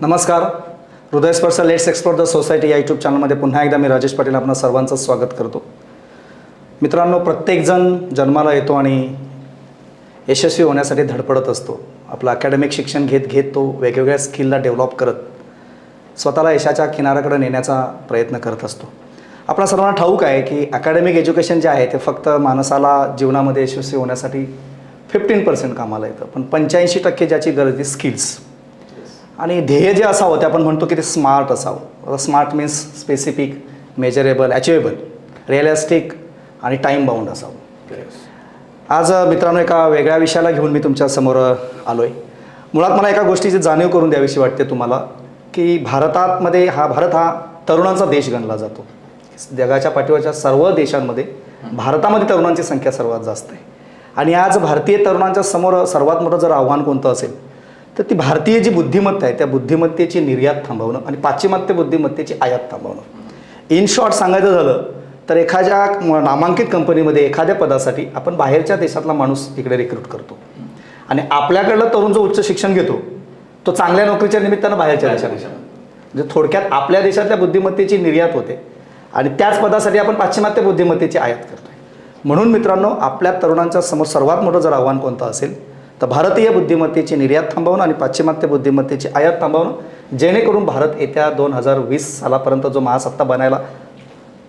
नमस्कार. हृदयस्पर्श let's explore the society या YouTube चॅनलमध्ये पुन्हा एकदा मी राजेश पाटील आपणा सर्वांचं स्वागत करतो. मित्रांनो, प्रत्येकजण जन्माला येतो आणि यशस्वी होण्यासाठी धडपडत असतो. आपलं अकॅडमिक शिक्षण घेत तो वेगवेगळ्या स्किलला डेव्हलप करत स्वतःला यशाच्या किनाऱ्याकडे नेण्याचा प्रयत्न करत असतो. आपल्या सर्वांना ठाऊक आहे की अकॅडमिक एज्युकेशन जे आहे ते फक्त माणसाला जीवनामध्ये यशस्वी होण्यासाठी 15% कामाला येतं, पण 85% ज्याची गरज आहे स्किल्स आणि ध्येय जे असावं ते आपण म्हणतो की ते स्मार्ट असावं. Smart means specific, measurable, achievable, realistic आणि टाईम बाउंड असावं. आज मित्रांनो एका वेगळ्या विषयाला घेऊन मी तुमच्यासमोर आलो आहे. मुळात मला एका गोष्टीची जाणीव करून द्यावीशी वाटते तुम्हाला की भारत हा तरुणांचा देश गणला जातो. जगाच्या पाठीवरच्या सर्व देशांमध्ये भारतामध्ये तरुणांची संख्या सर्वात जास्त आहे. आणि आज भारतीय तरुणांच्या समोर सर्वात मोठं जर आव्हान कोणतं असेल तर ती भारतीय जी बुद्धिमत्ता आहे त्या बुद्धिमत्तेची निर्यात थांबवणं आणि पाश्चिमात्य बुद्धिमत्तेची आयात थांबवणं. इन शॉर्ट सांगायचं झालं तर एखाद्या नामांकित कंपनीमध्ये एखाद्या पदासाठी आपण बाहेरच्या देशातला माणूस इकडे रिक्रूट करतो आणि आपल्याकडलं तरुण जो उच्च शिक्षण घेतो तो चांगल्या नोकरीच्या निमित्तानं बाहेरच्या देशात, म्हणजे थोडक्यात आपल्या देशातल्या बुद्धिमत्तेची निर्यात होते आणि त्याच पदासाठी आपण पाश्चिमात्य बुद्धिमत्तेची आयात करतो. म्हणून मित्रांनो, आपल्या तरुणांच्या समोर सर्वात मोठं जर आव्हान कोणतं असेल तर भारतीय बुद्धिमत्तेची निर्यात थांबवणं आणि पाश्चिमात्य बुद्धिमत्तेची आयात थांबवणं, जेणेकरून भारत येत्या 2020 सालापर्यंत जो महासत्ता बनायला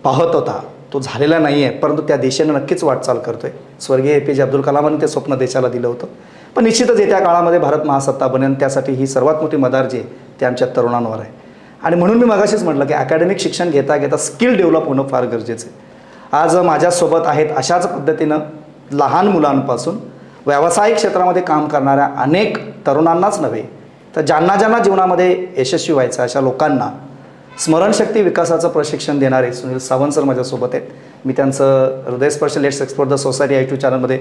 पाहत होता तो झालेला नाही आहे, परंतु त्या दिशेनं नक्कीच वाटचाल करतो आहे. स्वर्गीय APJ अब्दुल कलामांनी ते स्वप्न देशाला दिलं होतं. पण निश्चितच येत्या काळामध्ये भारत महासत्ता बनेल, त्यासाठी ही सर्वात मोठी मदार जी आहे ते आमच्या तरुणांवर आहे. आणि म्हणून मी मगाशीच म्हटलं की अकॅडमिक शिक्षण घेता स्किल डेव्हलप होणं फार गरजेचं आहे. आज माझ्यासोबत आहेत अशाच पद्धतीनं लहान मुलांपासून व्यावसायिक क्षेत्रामध्ये काम करणाऱ्या अनेक तरुणांनाच नव्हे तर ज्यांना जीवनामध्ये यशस्वी व्हायचं अशा लोकांना स्मरणशक्ती विकासाचं प्रशिक्षण देणारे सुनील सावंत सर माझ्यासोबत आहेत. मी त्यांचं हृदयस्पर्श let's explore the society YouTube चॅनलमध्ये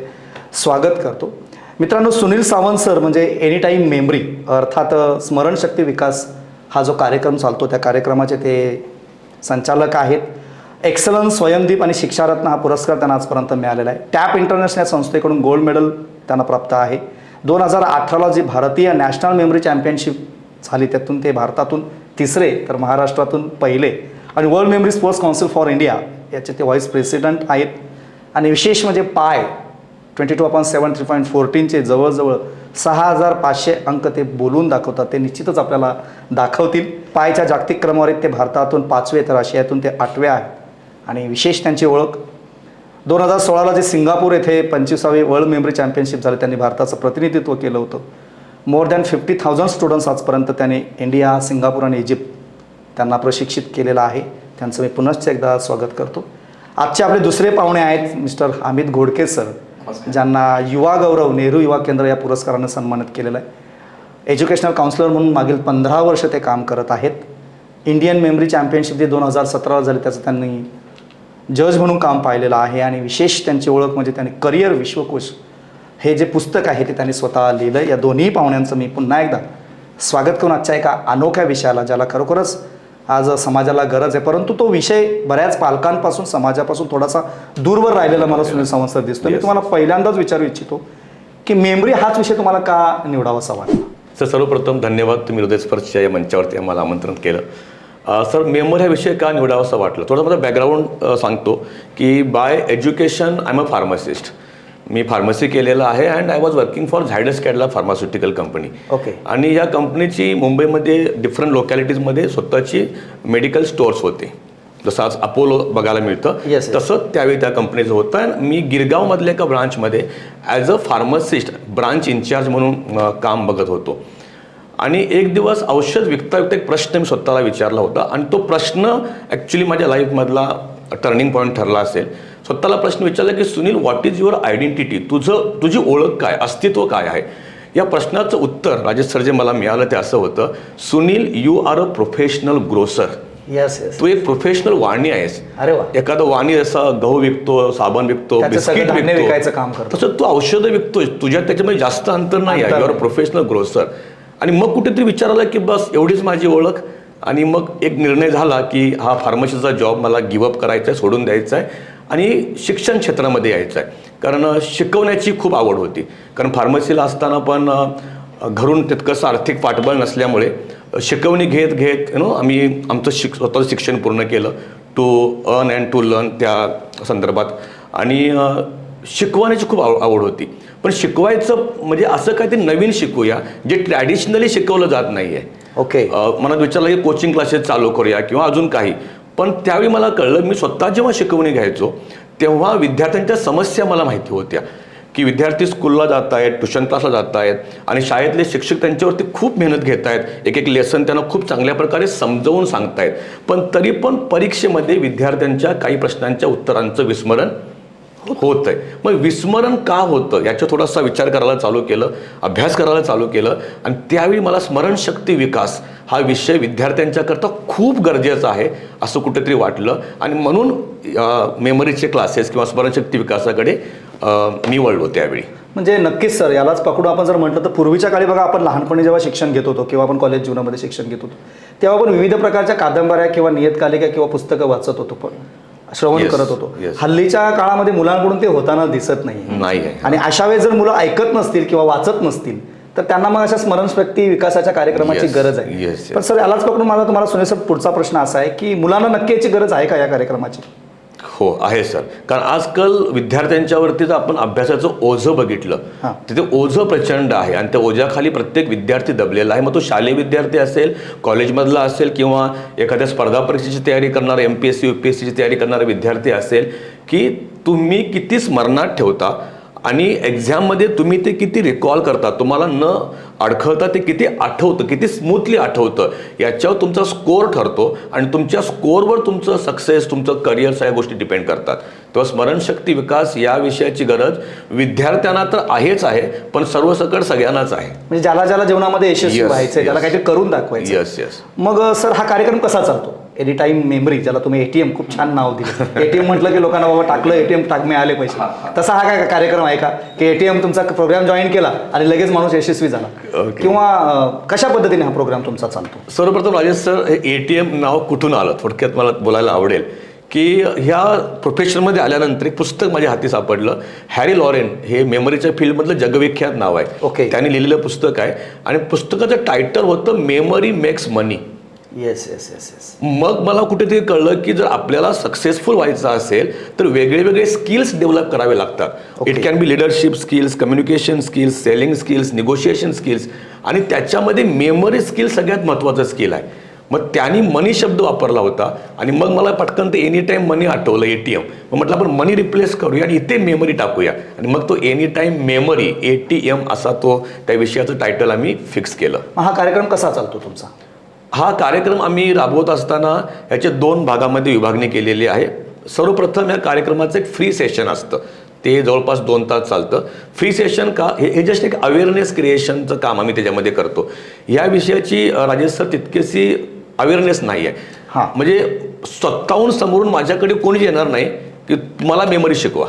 स्वागत करतो. मित्रांनो, सुनील सावंत सर म्हणजे एनी टाईम मेमरी अर्थात स्मरणशक्ती विकास हा जो कार्यक्रम चालतो त्या कार्यक्रमाचे ते संचालक आहेत. एक्सलन्स, स्वयंदीप आणि शिक्षारत्न हा पुरस्कार त्यांना आजपर्यंत मिळालेला आहे. टॅप इंटरनॅशनल संस्थेकडून गोल्ड मेडल त्यांना प्राप्त आहे. 2018ला जी भारतीय नॅशनल मेमरी चॅम्पियनशिप झाली त्यातून ते भारतातून तिसरे तर महाराष्ट्रातून पहिले आणि world memory sports council for India याचे ते व्हाईस प्रेसिडेंट आहेत. आणि विशेष म्हणजे पाय 22/7 3.14चे जवळजवळ 6500 अंक ते बोलून दाखवतात. ते निश्चितच आपल्याला दाखवतील. पायच्या जागतिक क्रमवारीत ते भारतातून 5वे तर आशियातून ते 8वे आहेत. आणि विशेष त्यांची ओळख 2016ला जे सिंगापूर येथे 25वी वर्ल्ड मेमरी चॅम्पियनशिप झाली त्यांनी भारताचं प्रतिनिधित्व केलं होतं. मोर दॅन 50,000 स्टुडंट्स आजपर्यंत त्यांनी इंडिया, सिंगापूर आणि इजिप्त त्यांना प्रशिक्षित केलेलं आहे. त्यांचं मी पुनश्च एकदा स्वागत करतो. आजचे आपले दुसरे पाहुणे आहेत मिस्टर अमित घोडके सर, ज्यांना युवा गौरव नेहरू युवा केंद्र या पुरस्कारानं सन्मानित केलेलं आहे. एज्युकेशनल काउन्सिलर म्हणून मागील 15 वर्ष ते काम करत आहेत. इंडियन मेमरी चॅम्पियनशिप जी 2017ला झाली त्याचं त्यांनी जज म्हणून काम पाहिलेलं आहे. आणि विशेष त्यांची ओळख म्हणजे त्यांनी करिअर विश्वकोश हे जे पुस्तक आहे ते त्यांनी स्वतः लिहिलं. या दोन्ही पाहुण्यांचं मी पुन्हा एकदा स्वागत करून आजच्या एका अनोख्या विषयाला ज्याला खरोखरच आज समाजाला गरज आहे, परंतु तो विषय बऱ्याच पालकांपासून समाजापासून थोडासा दूरवर राहिलेला मला सुनील सावंत सर दिसतो. मी तुम्हाला पहिल्यांदाच विचारू इच्छितो की मेमरी हाच विषय तुम्हाला का निवडावासा वाटला? सर, सर्वप्रथम धन्यवाद, तुम्ही हृदयस्पर्शच्या या मंचावरती आम्हाला आमंत्रण केलं. सर, मेमरी हा विषय का निवडावासा वाटला, थोडं माझं बॅकग्राऊंड सांगतो की by education I am a pharmacist. मी फार्मसी केलेलं आहे and I was working for Zydus Cadila pharmaceutical company. Okay. आणि या कंपनीची मुंबईमध्ये डिफरंट लोकॅलिटीजमध्ये स्वतःची मेडिकल स्टोअर्स होते. जसं आज अपोलो बघायला मिळतं तसं त्यावेळी त्या कंपनीचं होतं. आणि मी गिरगावमधल्या एका ब्रांचमध्ये as a pharmacist branch in charge म्हणून काम बघत होतो. आणि एक दिवस औषध विकता एक प्रश्न मी स्वतःला विचारला होता आणि तो प्रश्न ॲक्च्युली माझ्या लाईफमधला टर्निंग पॉईंट ठरला असेल. स्वतःला प्रश्न विचारला की Sunil, what is your identity, तुझी ओळख काय, अस्तित्व काय आहे? या प्रश्नाचं उत्तर राजेश सर जे मला मिळालं ते असं होतं, Sunil, you are a professional grocer. तू एक प्रोफेशनल वाणी आहेस. अरे वा. एखादं वाणी जसं गहू विकतो, साबण विकतो, बिस्किट विकतो, काम करतो, तसं तू औषधं विकतोय. तुझ्यात त्याच्यामध्ये जास्त अंतर नाही आहे. You are a professional grocer. आणि मग कुठेतरी विचार आला की बस एवढीच माझी ओळख. आणि मग एक निर्णय झाला की हा फार्मसीचा जॉब मला गिवअप करायचा आहे, सोडून द्यायचा आहे आणि शिक्षण क्षेत्रामध्ये यायचं आहे. कारण शिकवण्याची खूप आवड होती. कारण फार्मसीला असताना पण घरून तितकंसं आर्थिक पाठबळ नसल्यामुळे शिकवणी घेत घेत आम्ही आमचं स्वतःचं शिक्षण पूर्ण केलं, to earn and to learn त्या संदर्भात. आणि शिकवण्याची खूप आवड होती, पण शिकवायचं म्हणजे असं काहीतरी नवीन शिकूया जे ट्रॅडिशनली शिकवलं जात नाही आहे. ओके. मनात विचारलं की कोचिंग क्लासेस चालू करूया किंवा अजून काही. पण त्यावेळी मला कळलं, मी स्वतः जेव्हा शिकवणी घ्यायचो तेव्हा विद्यार्थ्यांच्या समस्या मला माहिती होत्या की विद्यार्थी स्कूलला जात आहेत, ट्युशन क्लासला जात आहेत आणि शाळेतले शिक्षक त्यांच्यावरती खूप मेहनत घेत आहेत, एक एक लेसन त्यांना खूप चांगल्या प्रकारे समजावून सांगतायत, पण तरी पण परीक्षेमध्ये विद्यार्थ्यांच्या काही प्रश्नांच्या उत्तरांचं विस्मरण होत आहे. मग विस्मरण का होतं याचा थोडासा विचार करायला चालू केलं, अभ्यास करायला चालू केलं. आणि त्यावेळी मला स्मरणशक्ती विकास हा विषय विद्यार्थ्यांच्याकरता खूप गरजेचा आहे असं कुठेतरी वाटलं. आणि म्हणून मेमरीचे क्लासेस किंवा स्मरणशक्ती विकासाकडे मी वळलो त्यावेळी. म्हणजे नक्कीच सर, यालाच पकडून आपण जर म्हटलं तर पूर्वीच्या काळी बघा, आपण लहानपणी जेव्हा शिक्षण घेत होतो किंवा आपण कॉलेज जीवनामध्ये शिक्षण घेत होतो तेव्हा आपण विविध प्रकारच्या कादंबऱ्या किंवा नियतकालिका किंवा पुस्तकं वाचत होतो, पण श्रवण करत होतो. हल्लीच्या काळामध्ये मुलांकडून ते होताना दिसत नाही. आणि अशा वेळेस जर मुलं ऐकत नसतील किंवा वाचत नसतील तर त्यांना मग अशा स्मरणशक्ती विकासाच्या कार्यक्रमाची गरज आहे. पण सर, यालाच पकडून माझा तुम्हाला सुनील सर पुढचा प्रश्न असा आहे की मुलांना नक्की याची गरज आहे का या कार्यक्रमाची? हो आहे सर, कारण आजकाल विद्यार्थ्यांच्यावरती जर आपण अभ्यासाचं ओझं बघितलं तिथे ओझं प्रचंड आहे आणि त्या ओझ्याखाली प्रत्येक विद्यार्थी दबलेला आहे. मग तो शालेय विद्यार्थी असेल, कॉलेजमधला असेल किंवा एखाद्या स्पर्धा परीक्षेची तयारी करणारा, MPSC UPSCची तयारी करणारा विद्यार्थी असेल, की तुम्ही किती स्मरणात ठेवता आणि एक्झाममध्ये तुम्ही ते किती रिकॉल करता, तुम्हाला न अडखळता ते किती आठवतं, किती स्मूथली आठवतं, याच्यावर तुमचा स्कोअर ठरतो. आणि तुमच्या स्कोअरवर तुमचं सक्सेस, तुमचं करिअर सगळ्या गोष्टी डिपेंड करतात. तेव्हा स्मरणशक्ती विकास या विषयाची गरज विद्यार्थ्यांना तर आहेच आहे, पण सर्वसकट सगळ्यांनाच आहे. म्हणजे ज्याला ज्याला जीवनामध्ये यशस्वी व्हायचं, ज्याला काहीतरी करून दाखवायचं. येस. मग सर, हा कार्यक्रम कसा चालतो? एनी टाइम मेमरी, ज्याला तुम्ही ATM, खूप छान नाव दिलं. ATM म्हटलं की लोकांना बाबा टाकलं ATM मिळाले पैसे, तसा हा काय कार्यक्रम आहे का की ATM तुमचा प्रोग्राम जॉईन केला आणि लगेच माणूस यशस्वी झाला, किंवा कशा पद्धतीने हा प्रोग्राम तुमचा चालतो? सर्वप्रथम राजेश सर, हे ATM नाव कुठून आलं थोडक्यात मला बोलायला आवडेल. की ह्या प्रोफेशनमध्ये आल्यानंतर एक पुस्तक माझ्या हाती सापडलं. हॅरी लॉरेन हे मेमरीच्या फील्डमधलं जगविख्यात नाव आहे. ओके. त्यांनी लिहिलेलं पुस्तक आहे आणि पुस्तकाचं टायटल होतं मेमरी मेक्स मनी. येस. मग मला कुठेतरी कळलं की जर आपल्याला सक्सेसफुल व्हायचं असेल तर वेगळे वेगळे स्किल्स डेव्हलप करावे लागतात. It can be leadership skills, communication skills, selling skills, negotiation skills, आणि त्याच्यामध्ये मेमरी स्किल सगळ्यात महत्त्वाचं स्किल आहे. मग त्यांनी मनी शब्द वापरला होता आणि मग मला पटकन ते एनी टाईम मनी आठवलं, ATM. मग म्हटलं आपण मनी रिप्लेस करूया आणि इथे मेमरी टाकूया, आणि मग तो एनी टाईम मेमरी ATM असा तो त्या विषयाचं टायटल आम्ही फिक्स केलं. हा कार्यक्रम कसा चालतो तुमचा? हा कार्यक्रम आम्ही राबवत असताना याच्या 2 भागामध्ये विभागणी केलेली आहे. सर्वप्रथम या कार्यक्रमाचं एक फ्री सेशन असतं, ते जवळपास 2 तास चालतं. फ्री सेशन का, हे जस्ट एक अवेअरनेस क्रिएशनचं काम आम्ही त्याच्यामध्ये करतो. या विषयाची राजेश सर तितकीशी अवेअरनेस नाही आहे. म्हणजे स्वतःहून समोरून माझ्याकडे कोणी येणार नाही की तुम्हाला मेमरी शिकवा.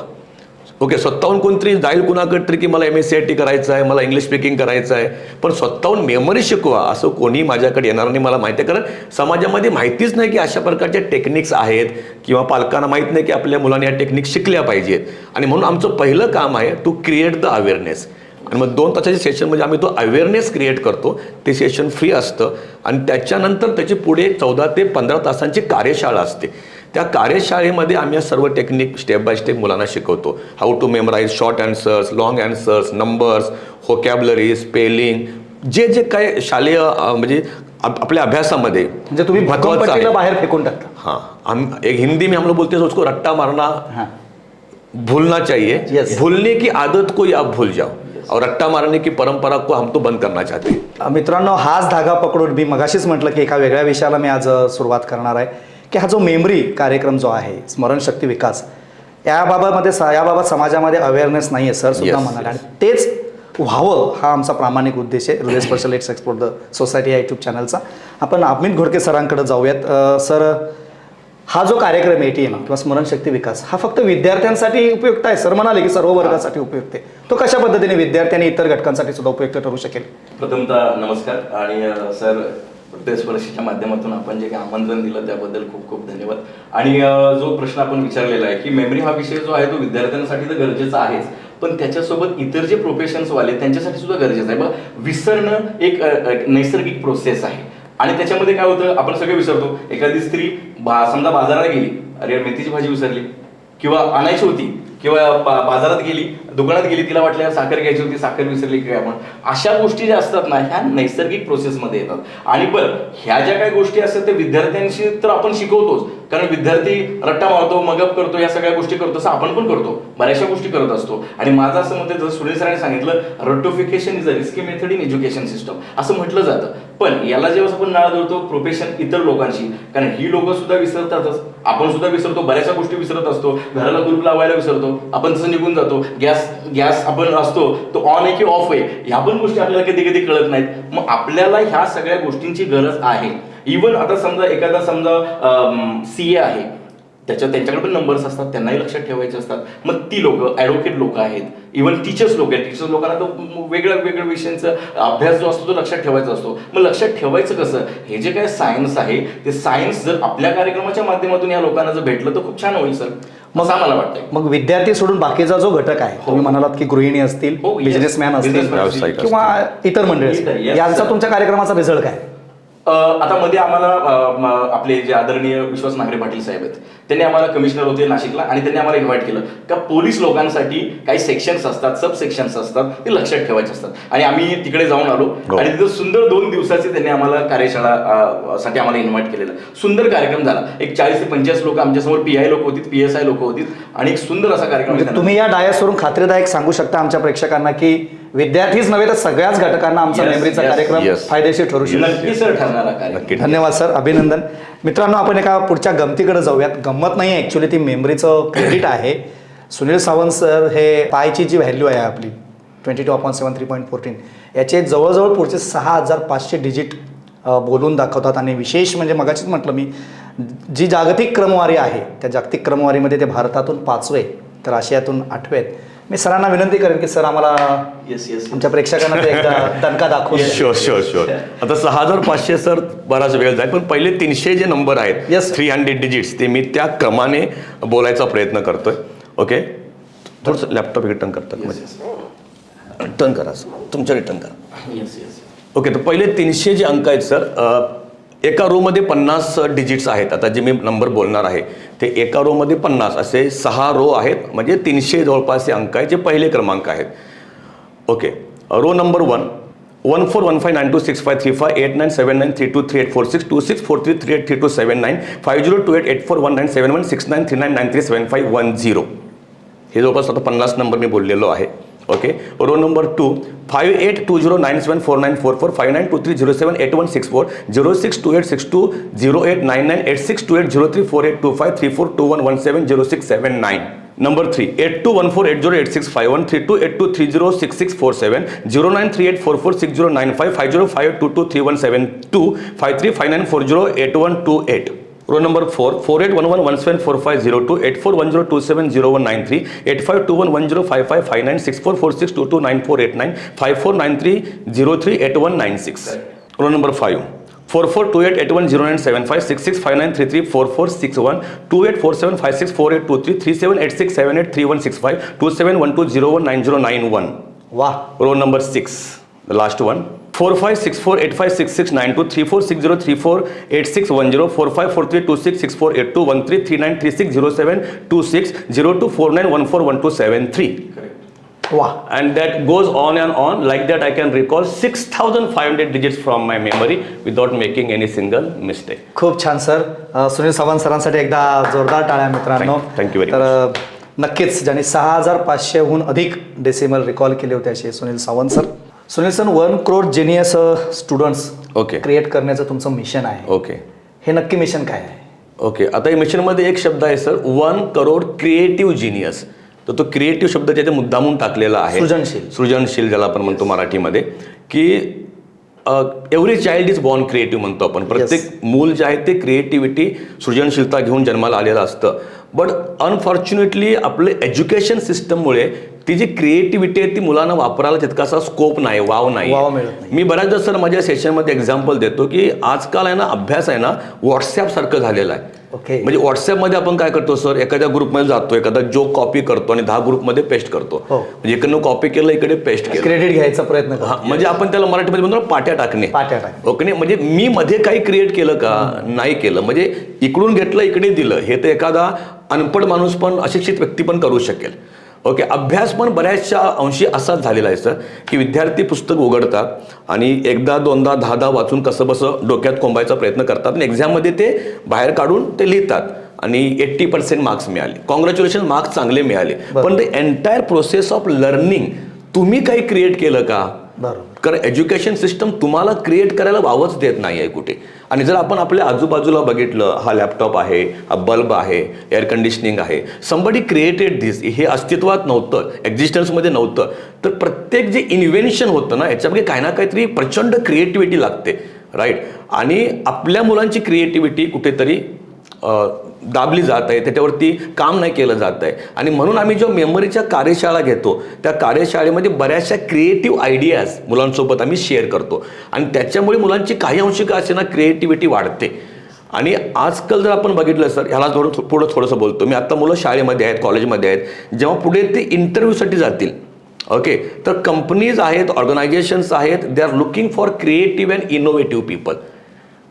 ओके, स्वतःहून कोणतरी जाईल कुणाकडे तरी की मला MSc करायचं आहे, मला इंग्लिश स्पीकिंग करायचं आहे, पण स्वतःहून मेमरी शिकवा असं कोणी माझ्याकडे येणार नाही. मला माहिती आहे, कारण समाजामध्ये माहितीच नाही की अशा प्रकारच्या टेक्निक्स आहेत, किंवा पालकांना माहीत नाही की आपल्या मुलांनी या टेक्निक शिकल्या पाहिजेत. आणि म्हणून आमचं पहिलं काम आहे टू क्रिएट द अवेअरनेस. आणि मग 2 तासाच्या सेशनमध्ये आम्ही तो अवेअरनेस क्रिएट करतो. ते सेशन फ्री असतं आणि त्याच्यानंतर त्याची पुढे 14 ते 15 तासांची कार्यशाळा असते. त्या कार्यशाळेमध्ये आम्ही सर्व टेक्निक स्टेप बाय स्टेप मुलांना शिकवतो. How to memorise short answers, long answers, numbers, vocabulary, spelling, जे काय शालेय म्हणजे आपल्या अभ्यासामध्ये म्हणजे तुम्ही भूकंपट्टीला बाहेर फेकून टाकता. हाँ, एक हिंदी में हम लोग बोलते हैं उसको रट्टा मारना भूलना चाहिए. भूलने की आदत को आप भूल जाओ और रट्टा मारने की परंपरा को हम तो बंद करना चाहते हैं. मित्रांनो, हाच धागा पकडून मी मगाशीच म्हटलं की एका वेगळ्या विषयाला मी आज सुरुवात करणार आहे की हा जो मेमरी कार्यक्रम जो आहे, स्मरणशक्ती विकास, याबाबत समाजामध्ये अवेअरनेस नाही आहे, सर सुद्धा म्हणाले, आणि तेच व्हावं हा आमचा प्रामाणिक उद्देश आहे हृदयस्पर्श लेट्स एक्सप्लोर द सोसायटी या यूट्यूब चॅनलचा. आपण अमित घोडके सरांकडे जाऊयात. सर, हा जो कार्यक्रम ATM किंवा स्मरणशक्ती विकास हा फक्त विद्यार्थ्यांसाठी उपयुक्त आहे? सर म्हणाले की सर्व वर्गासाठी उपयुक्त आहे. तो कशा पद्धतीने विद्यार्थी आणि इतर घटकांसाठी सुद्धा उपयुक्त ठरू शकेल? प्रथमतः नमस्कार. आणि सर, हृदयस्पर्शीच्या माध्यमातून आपण जे काही आमंत्रण दिलं त्याबद्दल खूप खूप धन्यवाद. आणि जो प्रश्न आपण विचारलेला आहे की मेमरी हा विषय जो आहे तो विद्यार्थ्यांसाठी तर गरजेचा आहेच, पण त्याच्यासोबत इतर जे प्रोफेशन्स वाले त्यांच्यासाठी सुद्धा गरजेचं आहे. बघा, विसरणं एक नैसर्गिक प्रोसेस आहे. आणि त्याच्यामध्ये काय होतं, आपण सगळे विसरतो. एखादी स्त्री समजा बाजारात गेली, अरे मेथीची भाजी विसरली किंवा आणायची होती, किंवा बाजारात गेली, दुकानात गेली, तिला वाटलं साखर घ्यायची होती, साखर विसरली काय आपण. अशा गोष्टी ज्या असतात ना, ह्या नैसर्गिक प्रोसेसमध्ये येतात. आणि बरं, ह्या ज्या काही गोष्टी असतात त्या विद्यार्थ्यांशी तर आपण शिकवतोच, कारण विद्यार्थी रट्टा मारतो, मगअप करतो, या सगळ्या गोष्टी करतो, तसं आपण पण करतो, बऱ्याचशा गोष्टी करत असतो. आणि माझं असं मत आहे, जसं सुनील सरांनी सांगितलं, रटोफिकेशन is a risky method in education system असं म्हटलं जातं. पण याला जेव्हा आपण नाळ धरतो प्रोफेशन इतर लोकांशी, कारण ही लोक सुद्धा विसरतातच, आपण सुद्धा विसरतो, बऱ्याचशा गोष्टी विसरत असतो, घराला कुलूप लावायला विसरतो, आपण तसं निघून जातो, गॅस आपण असतो तो ऑन आहे की ऑफ आहे, ह्या पण गोष्टी आपल्याला कधी कधी कळत नाहीत. मग आपल्याला ह्या सगळ्या गोष्टींची गरज आहे. इव्हन आता समजा एखादा CA आहे, त्यांच्याकडे पण नंबर्स असतात, त्यांनाही लक्षात ठेवायचे असतात. मग ती लोक ॲडव्होकेट लोक आहेत, इव्हन टीचर्स लोक आहेत, टीचर्स लोकांना तो वेगळ्या विषयांचा अभ्यास जो असतो तो लक्षात ठेवायचा असतो. मग लक्षात ठेवायचं कसं, हे जे काय सायन्स आहे ते सायन्स जर आपल्या कार्यक्रमाच्या माध्यमातून या लोकांना जर भेटलं तर खूप छान होईल सर, असं मला वाटतंय. मग विद्यार्थी सोडून बाकीचा जो घटक आहे, तुम्ही म्हणालात की गृहिणी असतील, बिझनेसमॅन असतील किंवा इतर मंडळी असतील, यांचा तुमच्या कार्यक्रमाचा रिझल्ट काय? आता मध्ये आम्हाला आपले जे आदरणीय विश्वास नांगरे पाटील साहेब आहेत, त्यांनी आम्हाला, कमिशनर होते नाशिकला, आणि त्यांनी आम्हाला इन्व्हाइट केलं का पोलीस लोकांसाठी काही सेक्शन्स असतात, सब सेक्शन्स असतात, ते लक्षात ठेवायचे असतात. आणि आम्ही तिकडे जाऊन आलो आणि तिथं सुंदर 2 दिवसाचे त्यांनी आम्हाला कार्यशाळा साठी आम्हाला इन्व्हाइट केलेलं. सुंदर कार्यक्रम झाला. एक 40 ते 45 लोक आमच्यासमोर, PI लोक होती, PSI लोक होती, आणि एक सुंदर असा कार्यक्रम. तुम्ही या डायसवरून खात्रीदायक सांगू शकता आमच्या प्रेक्षकांना की विद्यार्थीच नव्हे तर सगळ्याच घटकांना आमचा मेमरीचा कार्यक्रम फायदेशीर ठरू शकतो. नक्की सर ठरणारा कार्यक्रम. धन्यवाद सर, अभिनंदन. मित्रांनो, आपण एका पुढच्या गमतीकडे जाऊयात. गंमत नाही, ॲक्च्युली ती मेमरीचं क्रेडिट आहे. सुनील सावंत सर हे पायची जी व्हॅल्यू आहे आपली 22/7 3.14, याचे जवळजवळ पुढचे 6500 डिजिट बोलून दाखवतात. आणि विशेष म्हणजे मगाशीच म्हटलं मी, जी जागतिक क्रमवारी आहे त्या जागतिक क्रमवारीमध्ये ते भारतातून 5वे तर आशियातून 8वे आहेत. मी सरांना विनंती करेन की सर आम्हाला आमच्या प्रेक्षकांना ते एकदा दणका दाखवू. शुअर. आता 6500 सर बराच वेळ जाईल, पण पहिले 300 जे नंबर आहेत, 300 डिजिट्स, ते मी त्या क्रमाने बोलायचा प्रयत्न करतोय. ओके, थोडंसं लॅपटॉप रिटर्न करतात, म्हणजे रिटर्न करा, तुमच्या रिटर्न करा. ओके, तर पहिले 300 जे अंक आहेत सर, एका रोमध्ये 50 डिजिट्स आहेत. आता जे मी नंबर बोलणार आहे ते एका रोमध्ये 50 असे 6 रो आहेत, म्हणजे 300 जवळपास अंक आहेत जे पहिले क्रमांक आहेत. Okay, row number 1 14159265358979323846264338383279 50288419716939337510. हे जवळपास आता 50 नंबर मी बोललेलो आहे. Okay, row number 2 5820974944 5923078164 0628620348253421170621170679. Number 3 8214808651 3282306647 0938446095 5058223172 5359408128. Row number 4 4811174502 8410270193 8521105559 6446229489 5493038196. Row number 5 4428810975 6659334461 2847564823 3786783165 2712019091. वाह. Row number 6, the last one. 4564856692 3460348610 4543266482 1339360726 0249141273. Wow. And that goes on and on. Like that I can recall 6500 digits from my memory without making any single mistake. खूप छान sir. Sunil Sawant सरांसाठी एकदा जोरदार टाळ्या मित्रांनो. Thank you very तर नक्कीच ज्यांनी 6500हून अधिक डेसिमल रिकॉल केले होते असे Sunil Sawant sir. Sunil sir, 1 crore genius students create करण्याचं तुमचं मिशन आहे. ओके, हे नक्की मिशन काय आहे? ओके, आता या मिशनमध्ये एक शब्द आहे सर, 1 crore क्रिएटिव्ह जीनियस. तर तो क्रिएटिव्ह शब्द त्याचे मुद्दामून टाकलेला आहे. सृजनशील ज्याला आपण म्हणतो मराठीमध्ये, की every child is born creative म्हणतो आपण. प्रत्येक मूल जे आहे ते क्रिएटिव्हिटी, सृजनशीलता घेऊन जन्माला आलेलं असतं. बट अनफॉर्च्युनेटली आपलं एज्युकेशन सिस्टममुळे ती जी क्रिएटिव्हिटी आहे ती मुलांना वापरायला तितकासा स्कोप नाही, वाव नाही. मी बऱ्याचदा सर माझ्या सेशनमध्ये एक्झाम्पल देतो की आजकाल आहे ना, अभ्यास आहे ना व्हॉट्सॲप सारखं झालेलं आहे. ओके. म्हणजे व्हॉट्सअपमध्ये आपण काय करतो सर, एखाद्या ग्रुपमध्ये जातो, एखादा जोक कॉपी करतो आणि 10 ग्रुपमध्ये पेस्ट करतो. हो. म्हणजे इकडनं कॉपी केलं, इकडे पेस्ट केलं. क्रेडिट घ्यायचा प्रयत्न हा, करतो. म्हणजे आपण त्याला मराठीमध्ये म्हणतो ना, पाट्या टाकणे. पाट्या टाकणे. ओके नाही, म्हणजे मी मध्ये काही क्रिएट केलं का, नाही केलं. म्हणजे इकडून घेतलं इकडे दिलं, हे तर एखादा अनपढ माणूस पण, अशिक्षित व्यक्ती पण करू शकेल. ओके. अभ्यास पण बऱ्याचशा अंशी असाच झालेला आहे सर, की विद्यार्थी पुस्तक उघडतात आणि एकदा दोनदा 10 वाचून कसं बसं डोक्यात कोंबायचा प्रयत्न करतात आणि एक्झाममध्ये ते बाहेर काढून ते लिहितात आणि 80% मार्क्स मिळाले. कॉंग्रॅच्युलेशन, मार्क्स चांगले मिळाले. पण the entire process of learning तुम्ही काही क्रिएट केलं का? बरोबर. कारण एज्युकेशन सिस्टम तुम्हाला क्रिएट करायला वावच देत नाही आहे कुठे. आणि जर आपण आपल्या आजूबाजूला बघितलं, हा लॅपटॉप आहे, हा बल्ब आहे, एअर कंडिशनिंग आहे, समबडी क्रिएटेड दिस, हे अस्तित्वात नव्हतं, एक्झिस्टन्समध्ये नव्हतं. तर प्रत्येक जे इन्व्हेन्शन होतं ना, याच्यामध्ये काही ना काहीतरी प्रचंड क्रिएटिव्हिटी लागते, राईट. आणि आपल्या मुलांची क्रिएटिव्हिटी कुठेतरी दाबली जात आहे, त्याच्यावरती काम नाही केलं जात आहे. आणि म्हणून आम्ही जेव्हा मेमरीच्या कार्यशाळा घेतो, त्या कार्यशाळेमध्ये बऱ्याचशा क्रिएटिव्ह आयडियाज मुलांसोबत आम्ही शेअर करतो आणि त्याच्यामुळे मुलांची काही अंशी का असे ना क्रिएटिव्हिटी वाढते. आणि आजकाल जर आपण बघितलं सर, ह्याला थोडंसं बोलतो मी, आता मुलं शाळेमध्ये आहेत, कॉलेजमध्ये आहेत, जेव्हा पुढे ते इंटरव्ह्यूसाठी जातील, ओके, तर कंपनीज आहेत, ऑर्गनायझेशन्स आहेत, they are looking for creative and innovative people.